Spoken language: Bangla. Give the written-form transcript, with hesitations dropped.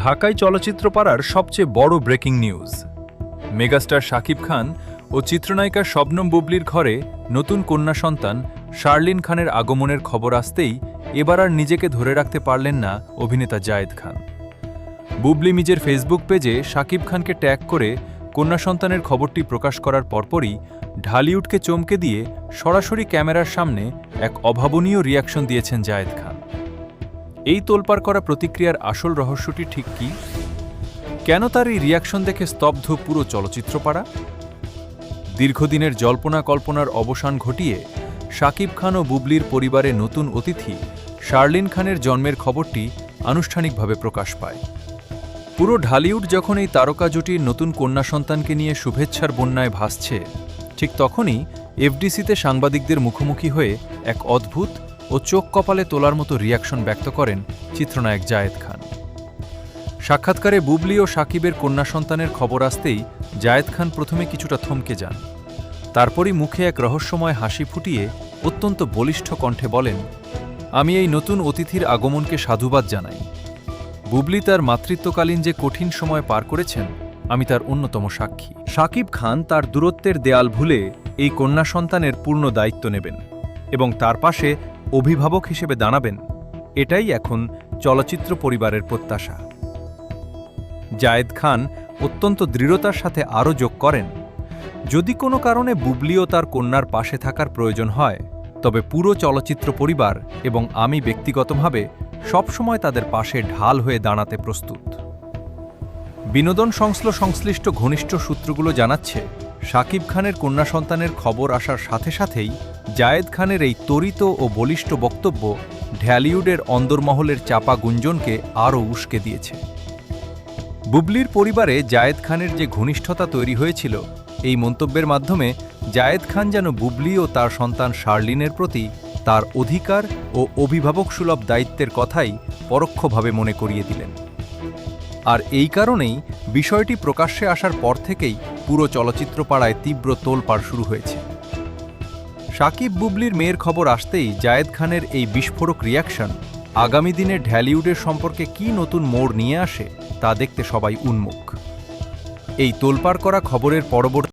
ঢাকায় চলচ্চিত্র পাড়ার সবচেয়ে বড় breaking news. Megastar Shakib Khan ও চিত্রনায়িকা শবনম বুবলির ঘরে নতুন কন্যা সন্তান শার্লিন খানের আগমনের খবর আসতেই এবার আর নিজেকে ধরে রাখতে পারলেন না অভিনেতা জায়েদ খান। বুবলি নিজের ফেসবুক পেজে শাকিব খানকে ট্যাগ করে কন্যা সন্তানের খবরটি প্রকাশ করার পরপরই ঢালিউডকে চমকে দিয়ে সরাসরি ক্যামেরার সামনে এক অভাবনীয় রিয়াকশন দিয়েছেন জায়েদ খান। এই তোলপাড় করা প্রতিক্রিয়ার আসল রহস্যটি ঠিক কি? কেন তার এই রিয়াকশন দেখে স্তব্ধ পুরো চলচ্চিত্র পাড়া? দীর্ঘদিনের জল্পনা কল্পনার অবসান ঘটিয়ে শাকিব খান ও বুবলির পরিবারে নতুন অতিথি শার্লিন খানের জন্মের খবরটি আনুষ্ঠানিকভাবে প্রকাশ পায়। পুরো ঢালিউড যখন এই তারকা জুটির নতুন কন্যা সন্তানকে নিয়ে শুভেচ্ছার বন্যায় ভাসছে, ঠিক তখনই এফডিসিতে সাংবাদিকদের মুখোমুখি হয়ে এক অদ্ভুত ও চোখ কপালে তোলার মতো রিয়াকশন ব্যক্ত করেন চিত্রনায়ক জায়েদ খান। সাক্ষাৎকারে বুবলি ও শাকিবের কন্যা সন্তানের খবর আসতেই জায়েদ খান প্রথমে কিছুটা থমকে যান। তারপরই মুখে এক রহস্যময় হাসি ফুটিয়ে অত্যন্ত বলিষ্ঠ কণ্ঠে বলেন, আমি এই নতুন অতিথির আগমনকে সাধুবাদ জানাই। বুবলি তার মাতৃত্বকালীন যে কঠিন সময় পার করেছেন, আমি তার অন্যতম সাক্ষী। শাকিব খান তার দূরত্বের দেয়াল ভুলে এই কন্যা সন্তানের পূর্ণ দায়িত্ব নেবেন এবং তার পাশে অভিভাবক হিসেবে দাঁড়াবেন, এটাই এখন চলচ্চিত্র পরিবারের প্রত্যাশা। জায়েদ খান অত্যন্ত দৃঢ়তার সাথে আরও যোগ করেন, যদি কোনো কারণে বুবলি ও তার কন্যার পাশে থাকার প্রয়োজন হয়, তবে পুরো চলচ্চিত্র পরিবার এবং আমি ব্যক্তিগতভাবে সবসময় তাদের পাশে ঢাল হয়ে দাঁড়াতে প্রস্তুত। বিনোদন সংশ্লিষ্ট ঘনিষ্ঠ সূত্রগুলো জানাচ্ছে, শাকিব খানের কন্যা সন্তানের খবর আসার সাথে সাথেই জায়েদ খানের এই ত্বরিত ও বলিষ্ঠ বক্তব্য ঢালিউডের অন্দরমহলের চাপা গুঞ্জনকে আরও উস্কে দিয়েছে। বুবলির পরিবারে জায়েদ খানের যে ঘনিষ্ঠতা তৈরি হয়েছিল, এই মন্তব্যের মাধ্যমে জায়েদ খান যেন বুবলি ও তার সন্তান শার্লিনের প্রতি তার অধিকার ও অভিভাবকসুলভ দায়িত্বের কথাই পরোক্ষভাবে মনে করিয়ে দিলেন। আর এই কারণেই বিষয়টি প্রকাশ্যে আসার পর থেকেই পুরো চলচ্চিত্র পাড়ায় তীব্র তোলপাড় শুরু হয়েছে। শাকিব বুবলির মেয়ের খবর আসতেই জায়েদ খানের এই বিস্ফোরক রিয়াকশন আগামী দিনে ঢালিউডের সম্পর্কে কী নতুন মোড় নিয়ে আসে তা দেখতে সবাই উন্মুখ। এই তোলপাড় করা খবরের পরবর্তী